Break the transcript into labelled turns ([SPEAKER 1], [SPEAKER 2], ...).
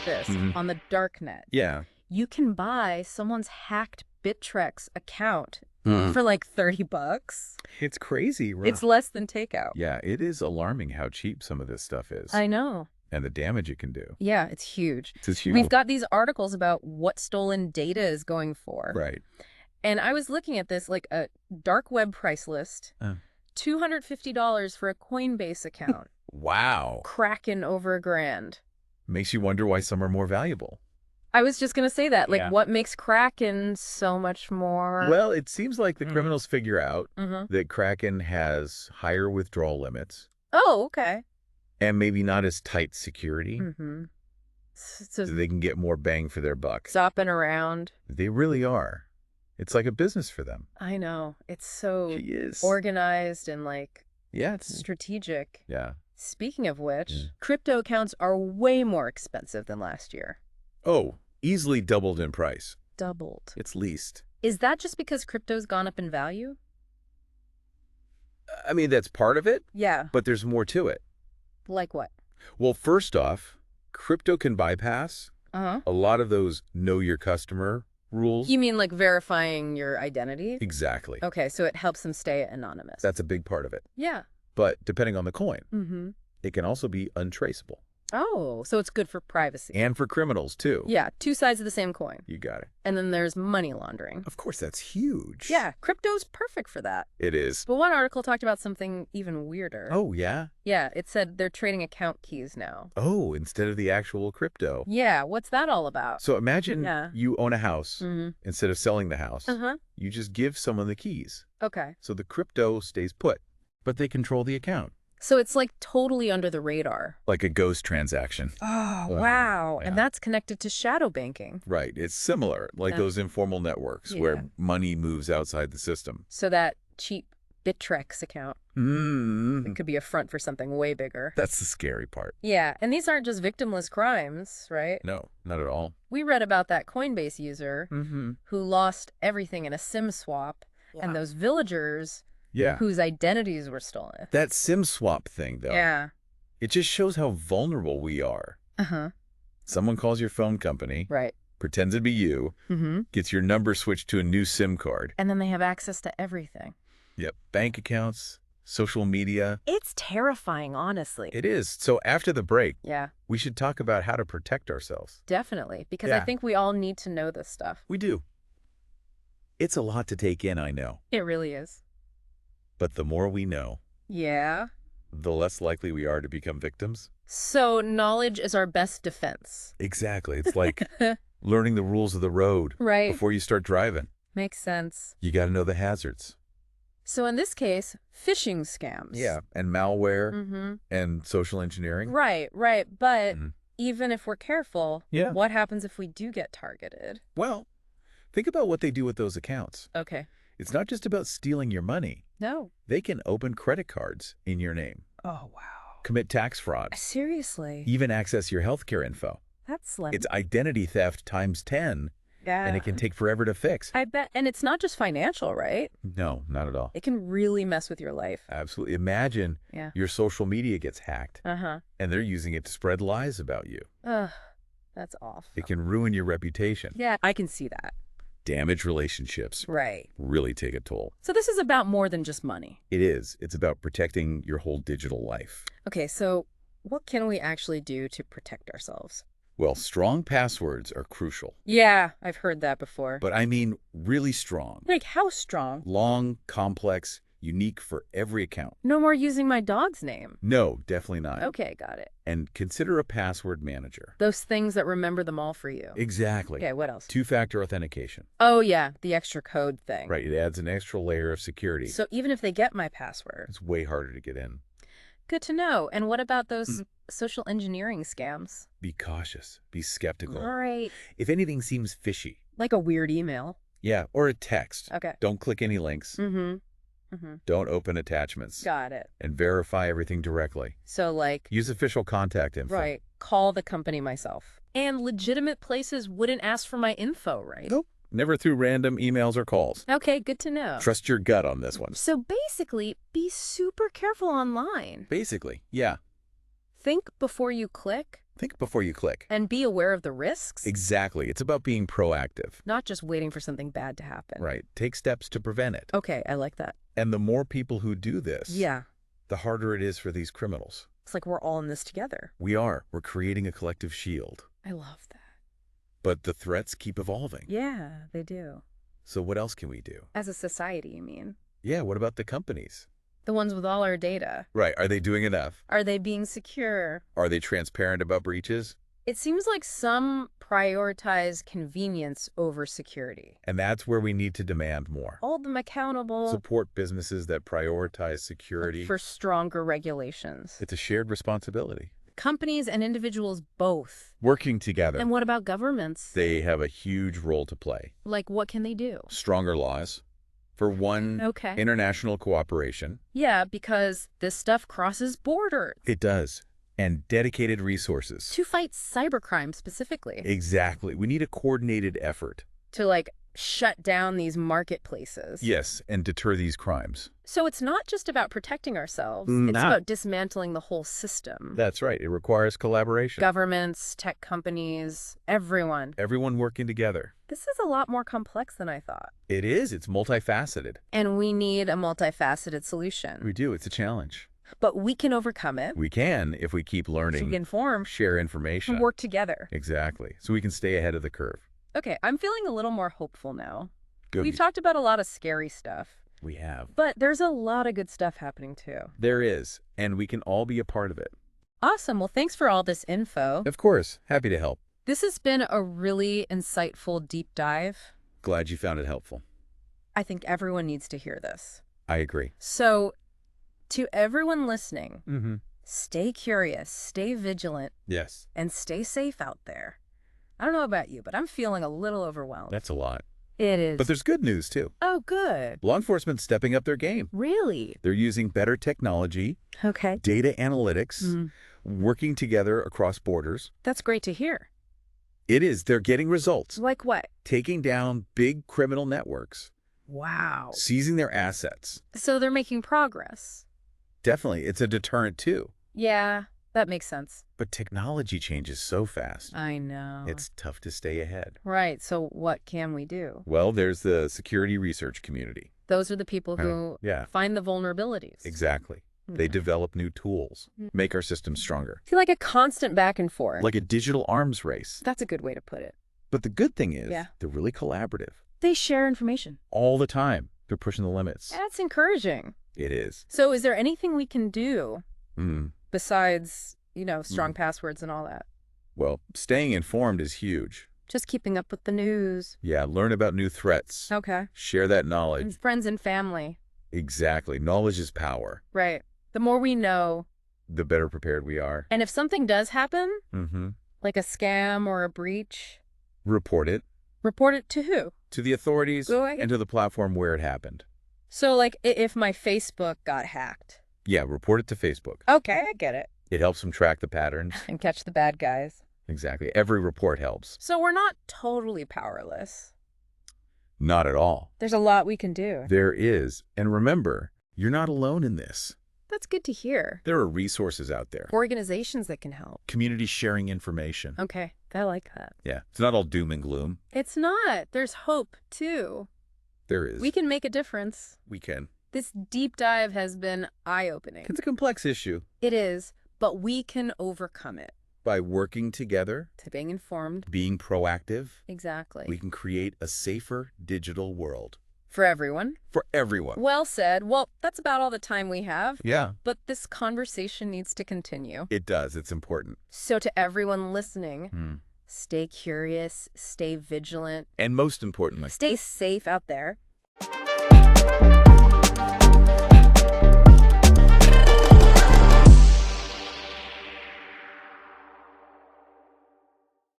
[SPEAKER 1] get this, on the dark net.
[SPEAKER 2] Yeah.
[SPEAKER 1] You can buy someone's hacked Bittrex account for like $30.
[SPEAKER 2] It's crazy, right?
[SPEAKER 1] It's less than takeout.
[SPEAKER 2] Yeah, it is alarming how cheap some of this stuff is.
[SPEAKER 1] I know.
[SPEAKER 2] And the damage it can do.
[SPEAKER 1] Yeah, it's huge.
[SPEAKER 2] It's huge.
[SPEAKER 1] We've got these articles about what stolen data is going for.
[SPEAKER 2] Right.
[SPEAKER 1] And I was looking at this, like a dark web price list, $250 for a Coinbase account.
[SPEAKER 2] Wow.
[SPEAKER 1] Kraken over $1,000.
[SPEAKER 2] Makes you wonder why some are more valuable.
[SPEAKER 1] I was just going to say that. Like,
[SPEAKER 2] Yeah.
[SPEAKER 1] what makes Kraken so much more?
[SPEAKER 2] Well, it seems like the criminals figure out that Kraken has higher withdrawal limits.
[SPEAKER 1] Oh, okay.
[SPEAKER 2] And maybe not as tight security.
[SPEAKER 1] So
[SPEAKER 2] So they can get more bang for their buck.
[SPEAKER 1] stopping around.
[SPEAKER 2] They really are. It's like a business for them.
[SPEAKER 1] I know. It's so
[SPEAKER 2] She is.
[SPEAKER 1] organized and like
[SPEAKER 2] Yeah, it's
[SPEAKER 1] strategic.
[SPEAKER 2] yeah.
[SPEAKER 1] Speaking of which, crypto accounts are way more expensive than last year.
[SPEAKER 2] Oh, easily doubled in price.
[SPEAKER 1] Doubled.
[SPEAKER 2] It's leased.
[SPEAKER 1] Is that just because crypto's gone up in value?
[SPEAKER 2] I mean, that's part of it,
[SPEAKER 1] Yeah.
[SPEAKER 2] but there's more to it.
[SPEAKER 1] Like what?
[SPEAKER 2] Well, first off, crypto can bypass
[SPEAKER 1] Uh-huh.
[SPEAKER 2] a lot of those know your customer rules.
[SPEAKER 1] You mean like verifying your identity?
[SPEAKER 2] Exactly.
[SPEAKER 1] Okay, so it helps them stay anonymous.
[SPEAKER 2] That's a big part of it.
[SPEAKER 1] Yeah.
[SPEAKER 2] But depending on the coin,
[SPEAKER 1] Mm-hmm.
[SPEAKER 2] it can also be untraceable.
[SPEAKER 1] Oh, so it's good for privacy.
[SPEAKER 2] And for criminals, too.
[SPEAKER 1] Yeah, two sides of the same coin.
[SPEAKER 2] You got it.
[SPEAKER 1] And then there's money laundering.
[SPEAKER 2] Of course, that's huge.
[SPEAKER 1] Yeah, crypto's perfect for that.
[SPEAKER 2] It is.
[SPEAKER 1] But one article talked about something even weirder.
[SPEAKER 2] Oh, yeah?
[SPEAKER 1] Yeah, it said they're trading account keys now.
[SPEAKER 2] Oh, instead of the actual crypto.
[SPEAKER 1] Yeah, what's that all about?
[SPEAKER 2] So imagine
[SPEAKER 1] Yeah.
[SPEAKER 2] you own a house.
[SPEAKER 1] Mm-hmm.
[SPEAKER 2] Instead of selling the house,
[SPEAKER 1] Uh-huh.
[SPEAKER 2] you just give someone the keys.
[SPEAKER 1] Okay.
[SPEAKER 2] So the crypto stays put, but they control the account.
[SPEAKER 1] So it's like totally under the radar.
[SPEAKER 2] Like a ghost transaction.
[SPEAKER 1] Oh,
[SPEAKER 2] Wow.
[SPEAKER 1] wow.
[SPEAKER 2] Yeah.
[SPEAKER 1] And that's connected to shadow banking.
[SPEAKER 2] Right. It's similar, like those informal networks
[SPEAKER 1] Yeah.
[SPEAKER 2] where money moves outside the system.
[SPEAKER 1] So that cheap Bittrex account, it could be a front for something way bigger.
[SPEAKER 2] That's the scary part.
[SPEAKER 1] Yeah, and these aren't just victimless crimes, right?
[SPEAKER 2] No, not at all.
[SPEAKER 1] We read about that Coinbase user who lost everything in a SIM swap, and those villagers
[SPEAKER 2] Yeah.
[SPEAKER 1] whose identities were stolen.
[SPEAKER 2] That SIM swap thing, though.
[SPEAKER 1] Yeah.
[SPEAKER 2] It just shows how vulnerable we are.
[SPEAKER 1] Uh-huh.
[SPEAKER 2] Someone calls your phone company,
[SPEAKER 1] Right.
[SPEAKER 2] pretends to be you, gets your number switched to a new SIM card.
[SPEAKER 1] And then they have access to everything.
[SPEAKER 2] Yep. Bank accounts, social media.
[SPEAKER 1] It's terrifying, honestly.
[SPEAKER 2] It is. So after the break,
[SPEAKER 1] Yeah,
[SPEAKER 2] we should talk about how to protect ourselves.
[SPEAKER 1] definitely. Because I
[SPEAKER 2] Yeah.
[SPEAKER 1] think we all need to know this stuff.
[SPEAKER 2] We do. It's a lot to take in, I know.
[SPEAKER 1] It really is.
[SPEAKER 2] But the more we know,
[SPEAKER 1] Yeah.
[SPEAKER 2] the less likely we are to become victims.
[SPEAKER 1] So knowledge is our best defense.
[SPEAKER 2] Exactly. It's like learning the rules of the road
[SPEAKER 1] Right.
[SPEAKER 2] before you start driving.
[SPEAKER 1] Makes sense.
[SPEAKER 2] You got to know the hazards.
[SPEAKER 1] So in this case, phishing scams.
[SPEAKER 2] Yeah. And malware
[SPEAKER 1] Mm-hmm.
[SPEAKER 2] and social engineering.
[SPEAKER 1] Right, right. But
[SPEAKER 2] Mhm.
[SPEAKER 1] even if we're careful,
[SPEAKER 2] Yeah.
[SPEAKER 1] what happens if we do get targeted?
[SPEAKER 2] Well, think about what they do with those accounts.
[SPEAKER 1] Okay.
[SPEAKER 2] It's not just about stealing your money.
[SPEAKER 1] No.
[SPEAKER 2] They can open credit cards in your name,
[SPEAKER 1] Oh, wow.
[SPEAKER 2] commit tax fraud,
[SPEAKER 1] Seriously?
[SPEAKER 2] even access your healthcare info.
[SPEAKER 1] That's like...
[SPEAKER 2] It's identity theft times 10,
[SPEAKER 1] yeah.
[SPEAKER 2] and it can take forever to fix.
[SPEAKER 1] I bet. And it's not just financial, right?
[SPEAKER 2] No, not at all.
[SPEAKER 1] It can really mess with your life.
[SPEAKER 2] Absolutely. Imagine
[SPEAKER 1] Yeah.
[SPEAKER 2] your social media gets hacked,
[SPEAKER 1] Uh-huh.
[SPEAKER 2] and they're using it to spread lies about you.
[SPEAKER 1] Ugh. That's awful.
[SPEAKER 2] It can ruin your reputation,
[SPEAKER 1] Yeah, I can see that.
[SPEAKER 2] damage relationships,
[SPEAKER 1] Right.
[SPEAKER 2] really take a toll.
[SPEAKER 1] So this is about more than just money.
[SPEAKER 2] It is. It's about protecting your whole digital life.
[SPEAKER 1] Okay, so what can we actually do to protect ourselves?
[SPEAKER 2] Well, strong passwords are crucial,
[SPEAKER 1] Yeah, I've heard that before.
[SPEAKER 2] but I mean really strong.
[SPEAKER 1] Like, how strong?
[SPEAKER 2] Long, complex, unique for every account.
[SPEAKER 1] No more using my dog's name.
[SPEAKER 2] No, definitely not.
[SPEAKER 1] Okay, got it.
[SPEAKER 2] And consider a password manager.
[SPEAKER 1] Those things that remember them all for you.
[SPEAKER 2] Exactly.
[SPEAKER 1] Okay, what else?
[SPEAKER 2] Two-factor authentication.
[SPEAKER 1] Oh, yeah, the extra code thing.
[SPEAKER 2] Right, it adds an extra layer of security.
[SPEAKER 1] So even if they get my password.
[SPEAKER 2] It's way harder to get in.
[SPEAKER 1] Good to know. And what about those social engineering scams?
[SPEAKER 2] Be cautious. Be skeptical.
[SPEAKER 1] All right.
[SPEAKER 2] If anything seems fishy,
[SPEAKER 1] Like a weird email.
[SPEAKER 2] yeah, or a text.
[SPEAKER 1] Okay.
[SPEAKER 2] Don't click any links.
[SPEAKER 1] Mm-hmm. Mm-hmm.
[SPEAKER 2] Don't open attachments.
[SPEAKER 1] Got it.
[SPEAKER 2] And verify everything directly.
[SPEAKER 1] So like,
[SPEAKER 2] Use official contact info.
[SPEAKER 1] right, call the company myself. And legitimate places wouldn't ask for my info, right?
[SPEAKER 2] Nope. Never through random emails or calls.
[SPEAKER 1] Okay, good to know.
[SPEAKER 2] Trust your gut on this one.
[SPEAKER 1] So basically, be super careful online.
[SPEAKER 2] Basically, yeah.
[SPEAKER 1] Think before you click.
[SPEAKER 2] Think before you click.
[SPEAKER 1] And be aware of the risks.
[SPEAKER 2] Exactly. It's about being proactive.
[SPEAKER 1] Not just waiting for something bad to happen.
[SPEAKER 2] Right. Take steps to prevent it.
[SPEAKER 1] Okay, I like that.
[SPEAKER 2] And the more people who do this,
[SPEAKER 1] Yeah.
[SPEAKER 2] the harder it is for these criminals.
[SPEAKER 1] It's like we're all in this together.
[SPEAKER 2] We are. We're creating a collective shield.
[SPEAKER 1] I love that.
[SPEAKER 2] But the threats keep evolving.
[SPEAKER 1] Yeah, they do.
[SPEAKER 2] So what else can we do?
[SPEAKER 1] As a society, you mean?
[SPEAKER 2] Yeah, what about the companies?
[SPEAKER 1] The ones with all our data.
[SPEAKER 2] Right. Are they doing enough?
[SPEAKER 1] Are they being secure?
[SPEAKER 2] Are they transparent about breaches?
[SPEAKER 1] It seems like some prioritize convenience over security.
[SPEAKER 2] And that's where we need to demand more.
[SPEAKER 1] Hold them accountable.
[SPEAKER 2] Support businesses that prioritize security.
[SPEAKER 1] For stronger regulations.
[SPEAKER 2] It's a shared responsibility.
[SPEAKER 1] Companies and individuals both.
[SPEAKER 2] Working together.
[SPEAKER 1] And what about governments?
[SPEAKER 2] They have a huge role to play.
[SPEAKER 1] Like, what can they do?
[SPEAKER 2] Stronger laws. For one,
[SPEAKER 1] Okay.
[SPEAKER 2] international cooperation.
[SPEAKER 1] Yeah, because this stuff crosses borders.
[SPEAKER 2] It does. And dedicated resources.
[SPEAKER 1] To fight cybercrime specifically.
[SPEAKER 2] Exactly. We need a coordinated effort.
[SPEAKER 1] To, like, shut down these marketplaces.
[SPEAKER 2] Yes, and deter these crimes.
[SPEAKER 1] So it's not just about protecting ourselves. It's about dismantling the whole system.
[SPEAKER 2] That's right. It requires collaboration.
[SPEAKER 1] Governments, tech companies, everyone.
[SPEAKER 2] Everyone working together.
[SPEAKER 1] This is a lot more complex than I thought.
[SPEAKER 2] It is. It's multifaceted.
[SPEAKER 1] And we need a multifaceted solution.
[SPEAKER 2] We do. It's a challenge.
[SPEAKER 1] But we can overcome it.
[SPEAKER 2] We can if we keep learning.
[SPEAKER 1] We can inform.
[SPEAKER 2] Share information.
[SPEAKER 1] And work together.
[SPEAKER 2] Exactly. So we can stay ahead of the curve.
[SPEAKER 1] Okay, I'm feeling a little more hopeful now.
[SPEAKER 2] Good.
[SPEAKER 1] We've talked about a lot of scary stuff.
[SPEAKER 2] We have.
[SPEAKER 1] But there's a lot of good stuff happening too.
[SPEAKER 2] There is. And we can all be a part of it.
[SPEAKER 1] Awesome. Well, thanks for all this info.
[SPEAKER 2] Of course. Happy to help.
[SPEAKER 1] This has been a really insightful deep dive.
[SPEAKER 2] Glad you found it helpful.
[SPEAKER 1] I think everyone needs to hear this.
[SPEAKER 2] I agree.
[SPEAKER 1] So, to everyone listening, stay curious, stay vigilant,
[SPEAKER 2] Yes.
[SPEAKER 1] and stay safe out there. I don't know about you, but I'm feeling a little overwhelmed.
[SPEAKER 2] That's a lot.
[SPEAKER 1] It is.
[SPEAKER 2] But there's good news, too.
[SPEAKER 1] Oh, good.
[SPEAKER 2] Law enforcement's stepping up their game.
[SPEAKER 1] Really?
[SPEAKER 2] They're using better technology,
[SPEAKER 1] Okay.
[SPEAKER 2] data analytics, working together across borders.
[SPEAKER 1] That's great to hear.
[SPEAKER 2] It is. They're getting results.
[SPEAKER 1] Like what?
[SPEAKER 2] Taking down big criminal networks.
[SPEAKER 1] Wow.
[SPEAKER 2] Seizing their assets.
[SPEAKER 1] So they're making progress.
[SPEAKER 2] Definitely. It's a deterrent, too.
[SPEAKER 1] Yeah, that makes sense.
[SPEAKER 2] But technology changes so fast.
[SPEAKER 1] I know.
[SPEAKER 2] It's tough to stay ahead.
[SPEAKER 1] Right. So what can we do?
[SPEAKER 2] Well, there's the security research community.
[SPEAKER 1] Those are the people who find the vulnerabilities.
[SPEAKER 2] Exactly. They develop new tools, make our systems stronger.
[SPEAKER 1] I feel like a constant back and forth.
[SPEAKER 2] Like a digital arms race.
[SPEAKER 1] That's a good way to put it.
[SPEAKER 2] But the good thing is they're really collaborative.
[SPEAKER 1] They share information.
[SPEAKER 2] All the time. They're pushing the limits.
[SPEAKER 1] That's encouraging.
[SPEAKER 2] It is.
[SPEAKER 1] So is there anything we can do besides, strong passwords and all that?
[SPEAKER 2] Well, staying informed is huge.
[SPEAKER 1] Just keeping up with the news.
[SPEAKER 2] Yeah, learn about new threats.
[SPEAKER 1] Okay.
[SPEAKER 2] Share that knowledge.
[SPEAKER 1] And friends and family.
[SPEAKER 2] Exactly. Knowledge is power.
[SPEAKER 1] Right. The more we know,
[SPEAKER 2] the better prepared we are.
[SPEAKER 1] And if something does happen, like a scam or a breach,
[SPEAKER 2] report it.
[SPEAKER 1] Report it to who?
[SPEAKER 2] To the authorities and to the platform where it happened.
[SPEAKER 1] So, like, if my Facebook got hacked.
[SPEAKER 2] Yeah, report it to Facebook.
[SPEAKER 1] Okay, I get it.
[SPEAKER 2] It helps them track the patterns.
[SPEAKER 1] And catch the bad guys.
[SPEAKER 2] Exactly. Every report helps.
[SPEAKER 1] So we're not totally powerless.
[SPEAKER 2] Not at all.
[SPEAKER 1] There's a lot we can do.
[SPEAKER 2] There is. And remember, you're not alone in this.
[SPEAKER 1] That's good to hear.
[SPEAKER 2] There are resources out there.
[SPEAKER 1] Organizations that can help.
[SPEAKER 2] Communities sharing information.
[SPEAKER 1] Okay, I like that.
[SPEAKER 2] Yeah, it's not all doom and gloom.
[SPEAKER 1] It's not. There's hope, too.
[SPEAKER 2] There is.
[SPEAKER 1] We can make a difference.
[SPEAKER 2] We can.
[SPEAKER 1] This deep dive has been eye-opening.
[SPEAKER 2] It's a complex issue.
[SPEAKER 1] It is, but we can overcome it.
[SPEAKER 2] By working together.
[SPEAKER 1] To being informed.
[SPEAKER 2] Being proactive.
[SPEAKER 1] Exactly.
[SPEAKER 2] We can create a safer digital world.
[SPEAKER 1] For everyone.
[SPEAKER 2] For everyone.
[SPEAKER 1] Well said. Well, that's about all the time we have.
[SPEAKER 2] Yeah.
[SPEAKER 1] But this conversation needs to continue.
[SPEAKER 2] It does. It's important.
[SPEAKER 1] So to everyone listening, stay curious, stay vigilant.
[SPEAKER 2] And most importantly,
[SPEAKER 1] stay safe out there.